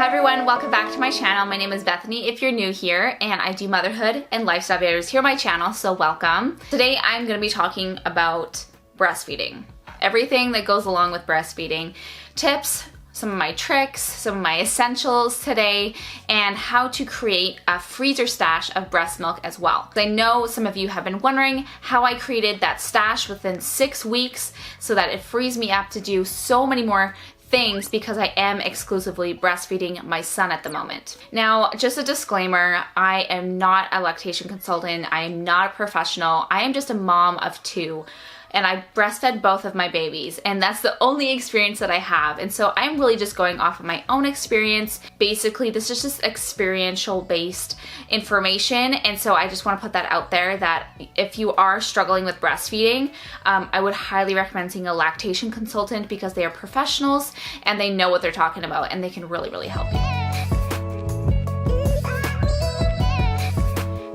Hi everyone, welcome back to my channel. My name is Bethany if you're new here, and I do motherhood and lifestyle videos here on my channel, so welcome. Today I'm going to be talking about breastfeeding. Everything that goes along with breastfeeding. Tips, some of my tricks, some of my essentials today, and how to create a freezer stash of breast milk as well. I know some of you have been wondering how I created that stash within 6 weeks so that it frees me up to do so many more things because I am exclusively breastfeeding my son at the moment. Now, just a disclaimer, I am not a lactation consultant. I am not a professional. I am just a mom of 2. And I breastfed both of my babies, and that's the only experience that I have. And so I'm really just going off of my own experience. Basically, this is just experiential based information. And so I just want to put that out there that if you are struggling with breastfeeding, I would highly recommend seeing a lactation consultant because they are professionals and they know what they're talking about and they can really, really help you.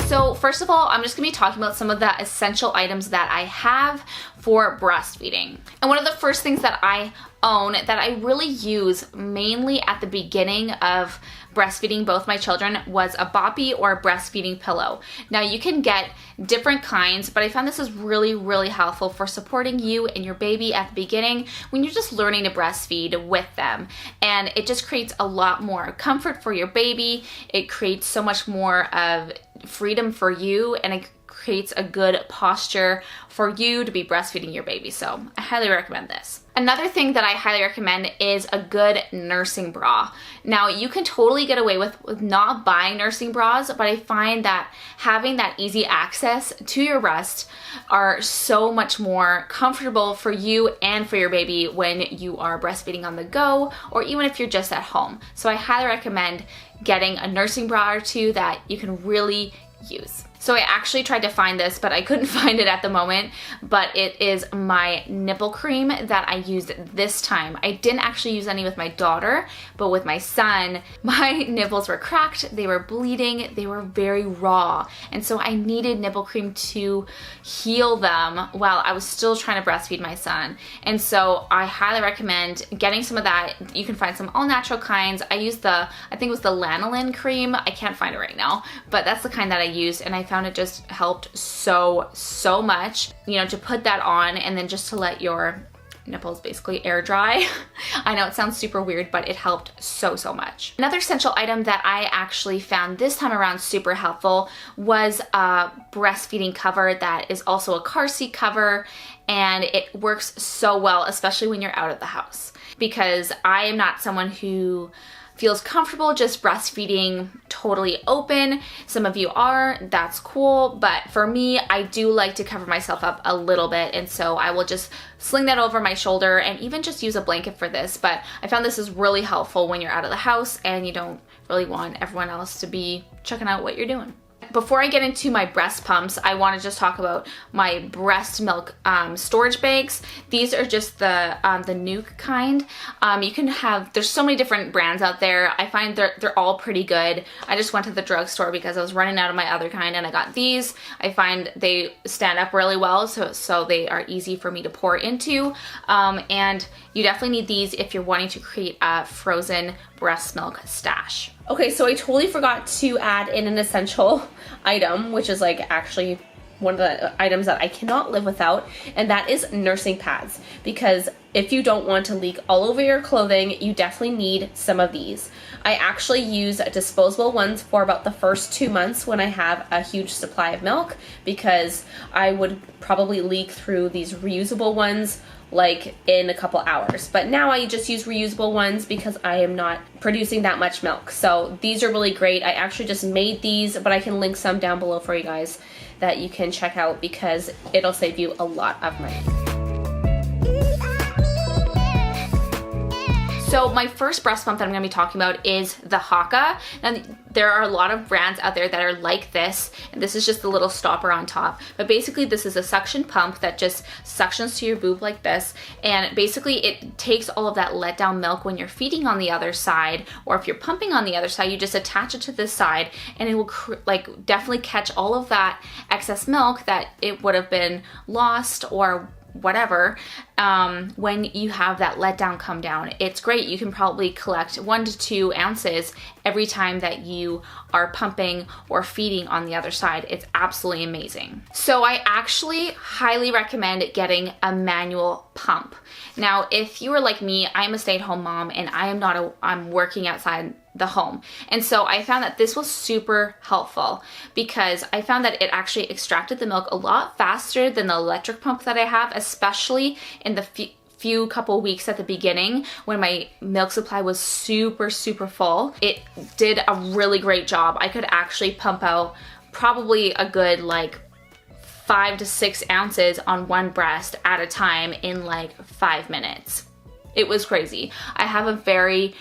So first of all, I'm just gonna be talking about some of the essential items that I have for breastfeeding. And one of the first things that I own that I really use mainly at the beginning of breastfeeding both my children was a boppy or a breastfeeding pillow. Now you can get different kinds, but I found this is really, really helpful for supporting you and your baby at the beginning when you're just learning to breastfeed with them. And it just creates a lot more comfort for your baby. It creates so much more of freedom for you, and it creates a good posture for you to be breastfeeding your baby. So I highly recommend this. Another thing that I highly recommend is a good nursing bra. Now you can totally get away with not buying nursing bras, but I find that having that easy access to your breast are so much more comfortable for you and for your baby when you are breastfeeding on the go, or even if you're just at home. So I highly recommend getting a nursing bra or two that you can really use. So I actually tried to find this, but I couldn't find it at the moment, but it is my nipple cream that I used this time. I didn't actually use any with my daughter, but with my son, my nipples were cracked, they were bleeding, they were very raw, and so I needed nipple cream to heal them while I was still trying to breastfeed my son. And so I highly recommend getting some of that. You can find some all natural kinds. I used I think it was the lanolin cream. I can't find it right now, but that's the kind that I used, and I found it just helped so much, you know, to put that on and then just to let your nipples basically air dry. I know it sounds super weird, but it helped so much. Another essential item that I actually found this time around super helpful was a breastfeeding cover that is also a car seat cover, and it works so well, especially when you're out of the house, because I am not someone who feels comfortable just breastfeeding totally open. Some of you are, that's cool, but for me, I do like to cover myself up a little bit, and so I will just sling that over my shoulder and even just use a blanket for this. But I found this is really helpful when you're out of the house and you don't really want everyone else to be checking out what you're doing. Before I get into my breast pumps, I want to just talk about my breast milk storage bags. These are just the Nuke kind. You can have, there's so many different brands out there. I find they're all pretty good. I just went to the drugstore because I was running out of my other kind and I got these. I find they stand up really well, so they are easy for me to pour into. And you definitely need these if you're wanting to create a frozen breast milk stash. Okay, so I totally forgot to add in an essential item, which is like actually one of the items that I cannot live without, and that is nursing pads. Because if you don't want to leak all over your clothing, you definitely need some of these. I actually use disposable ones for about the first 2 months when I have a huge supply of milk, because I would probably leak through these reusable ones like in a couple hours. But now I just use reusable ones because I am not producing that much milk. So these are really great. I actually just made these, but I can link some down below for you guys that you can check out because it'll save you a lot of money. So my first breast pump that I'm going to be talking about is the Haka. Now there are a lot of brands out there that are like this, and this is just the little stopper on top. But basically this is a suction pump that just suctions to your boob like this, and basically it takes all of that let down milk when you're feeding on the other side, or if you're pumping on the other side, you just attach it to this side and it will definitely catch all of that excess milk that it would have been lost or whatever, when you have that letdown come down. It's great. You can probably collect 1 to 2 ounces every time that you are pumping or feeding on the other side. It's absolutely amazing. So I actually highly recommend getting a manual pump. Now, if you are like me, I'm a stay-at-home mom and I'm working outside the home. And so I found that this was super helpful because I found that it actually extracted the milk a lot faster than the electric pump that I have, especially in the few couple weeks at the beginning when my milk supply was super full. It did a really great job. I could actually pump out probably a good like 5 to 6 ounces on one breast at a time in like 5 minutes. It was crazy. I have a very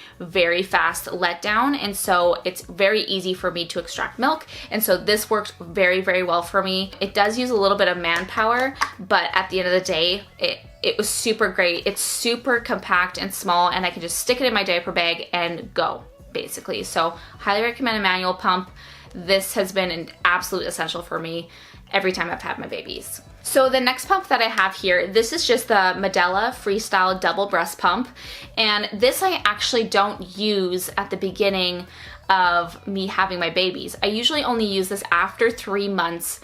fast letdown, and so it's very easy for me to extract milk, and so this worked very well for me. It does use a little bit of manpower, but at the end of the day, it was super great. It's super compact and small, and I can just stick it in my diaper bag and go, basically. So highly recommend a manual pump. This has been an absolute essential for me every time I've had my babies. So the next pump that I have here, this is just the Medela Freestyle Double Breast Pump. And this I actually don't use at the beginning of me having my babies. I usually only use this after 3 months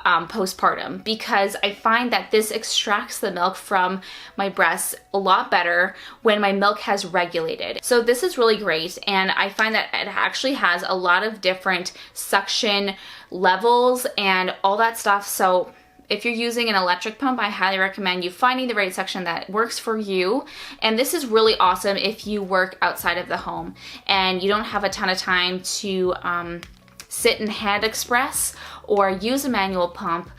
postpartum because I find that this extracts the milk from my breasts a lot better when my milk has regulated. So this is really great, and I find that it actually has a lot of different suction levels and all that stuff. So if you're using an electric pump, I highly recommend you finding the right section that works for you. And this is really awesome if you work outside of the home and you don't have a ton of time to sit and hand express or use a manual pump.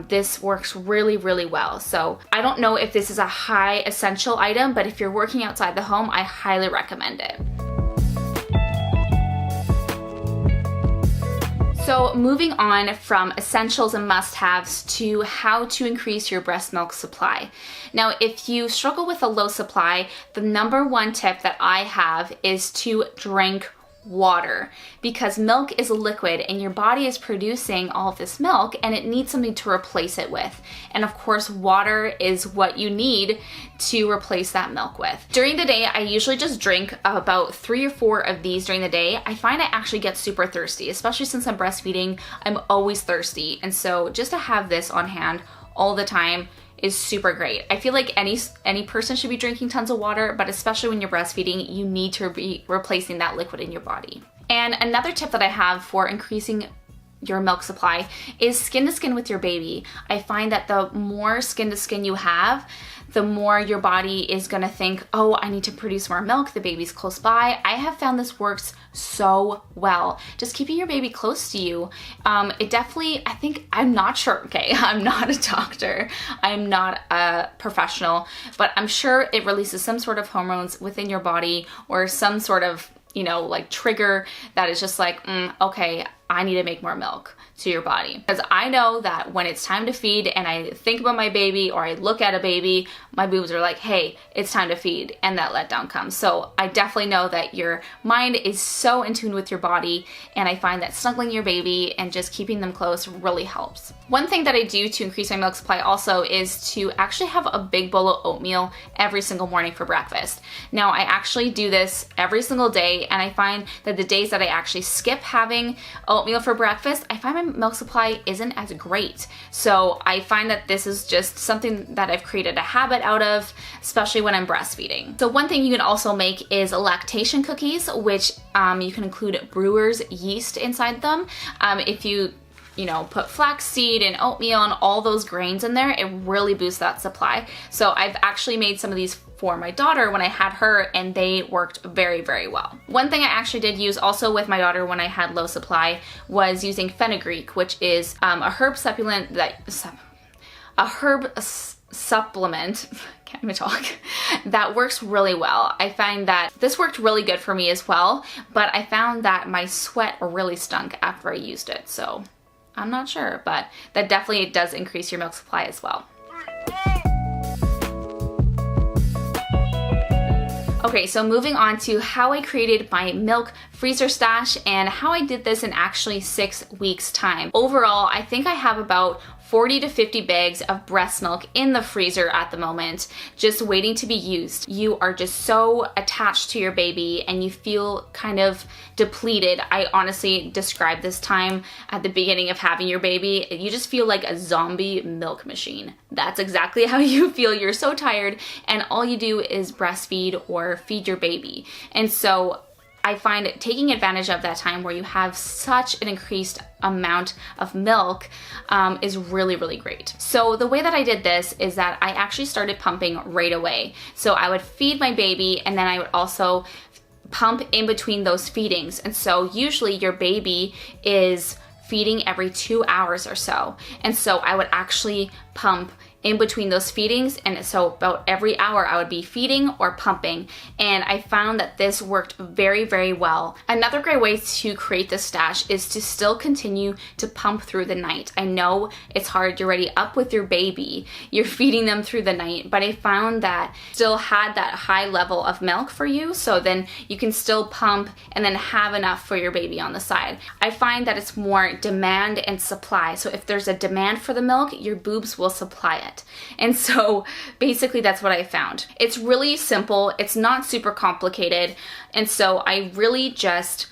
This works really well. So I don't know if this is a high essential item, but if you're working outside the home, I highly recommend it. So moving on from essentials and must-haves to how to increase your breast milk supply. Now, if you struggle with a low supply, the number one tip that I have is to drink water, because milk is a liquid and your body is producing all of this milk and it needs something to replace it with. And of course, water is what you need to replace that milk with. During the day, I usually just drink about 3 or 4 of these during the day. I find I actually get super thirsty, especially since I'm breastfeeding. I'm always thirsty. And so just to have this on hand all the time is super great. I feel like any person should be drinking tons of water, but especially when you're breastfeeding, you need to be replacing that liquid in your body. And another tip that I have for increasing your milk supply is skin to skin with your baby. I find that the more skin to skin you have, the more your body is gonna think, oh, I need to produce more milk, the baby's close by. I have found this works so well. Just keeping your baby close to you. It definitely, I'm not sure, okay, I'm not a doctor, I'm not a professional, but I'm sure it releases some sort of hormones within your body or some sort of, like trigger that is just like, okay, I need to make more milk to your body. Because I know that when it's time to feed and I think about my baby or I look at a baby, my boobs are like, hey, it's time to feed, and that letdown comes. So I definitely know that your mind is so in tune with your body, and I find that snuggling your baby and just keeping them close really helps. One thing that I do to increase my milk supply also is to actually have a big bowl of oatmeal every single morning for breakfast. Now, I actually do this every single day, and I find that the days that I actually skip having oatmeal for breakfast, I find my milk supply isn't as great. So I find that this is just something that I've created a habit out of, especially when I'm breastfeeding. So one thing you can also make is lactation cookies, which you can include brewer's yeast inside them. If you put flaxseed and oatmeal and all those grains in there, it really boosts that supply. So I've actually made some of these for my daughter when I had her, and they worked very well. One thing I actually did use also with my daughter when I had low supply was using fenugreek, which is a herb supplement can't even talk, that works really well. I find that this worked really good for me as well, but I found that my sweat really stunk after I used it. So I'm not sure, but that definitely does increase your milk supply as well. Okay, so moving on to how I created my milk freezer stash and how I did this in actually 6 weeks time. Overall, I think I have about 40 to 50 bags of breast milk in the freezer at the moment, just waiting to be used. You are just so attached to your baby and you feel kind of depleted. I honestly describe this time at the beginning of having your baby. You just feel like a zombie milk machine. That's exactly how you feel. You're so tired and all you do is breastfeed or feed your baby. And so I find taking advantage of that time where you have such an increased amount of milk is really, really great. So the way that I did this is that I actually started pumping right away. So I would feed my baby and then I would also pump in between those feedings. And so usually your baby is feeding every 2 hours or so. And so I would actually pump in between those feedings, and so about every hour I would be feeding or pumping, and I found that this worked very, very well. Another great way to create this stash is to still continue to pump through the night. I know it's hard, you're already up with your baby, you're feeding them through the night, but I found that still had that high level of milk for you, so then you can still pump and then have enough for your baby on the side. I find that it's more demand and supply, so if there's a demand for the milk, your boobs will supply it. And so basically that's what I found. It's really simple. It's not super complicated. And so I really just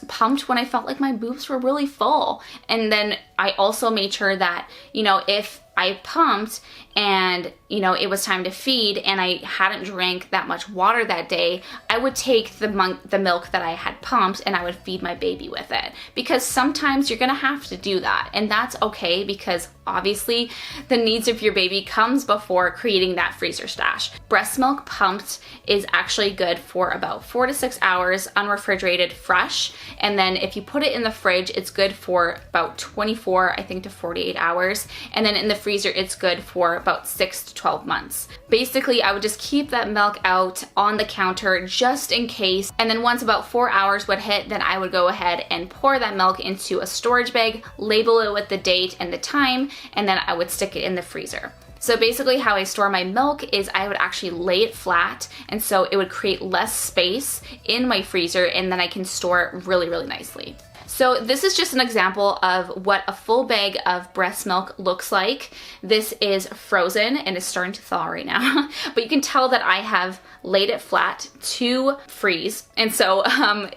pumped when I felt like my boobs were really full. And then I also made sure that, if I pumped and, it was time to feed and I hadn't drank that much water that day, I would take the milk that I had pumped and I would feed my baby with it. Because sometimes you're gonna have to do that, and that's okay because obviously the needs of your baby comes before creating that freezer stash. Breast milk pumped is actually good for about 4 to 6 hours, unrefrigerated, fresh. And then if you put it in the fridge, it's good for about 24, I think, to 48 hours. And then in the freezer, it's good for about 6 to 12 months. Basically, I would just keep that milk out on the counter just in case. And then once about 4 hours would hit, then I would go ahead and pour that milk into a storage bag, label it with the date and the time, and then I would stick it in the freezer. So basically how I store my milk is I would actually lay it flat, and so it would create less space in my freezer, and then I can store it really, really nicely. So this is just an example of what a full bag of breast milk looks like. This is frozen and it's starting to thaw right now, but you can tell that I have laid it flat to freeze, and so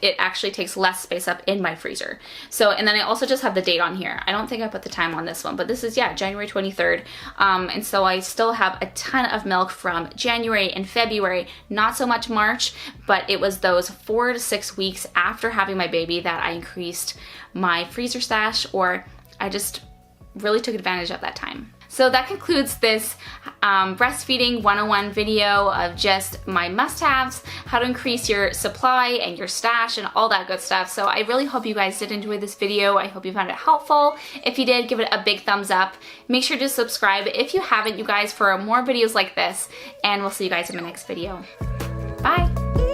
it actually takes less space up in my freezer. So, and then I also just have the date on here. I don't think I put the time on this one, but this is, January 23rd. And so I still have a ton of milk from January and February, not so much March, but it was those 4 to 6 weeks after having my baby that I increased my freezer stash, or I just really took advantage of that time. So that concludes this breastfeeding 101 video of just my must-haves, how to increase your supply and your stash and all that good stuff. So I really hope you guys did enjoy this video. I hope you found it helpful. If you did, give it a big thumbs up. Make sure to subscribe if you haven't, you guys, for more videos like this, and we'll see you guys in my next video. Bye!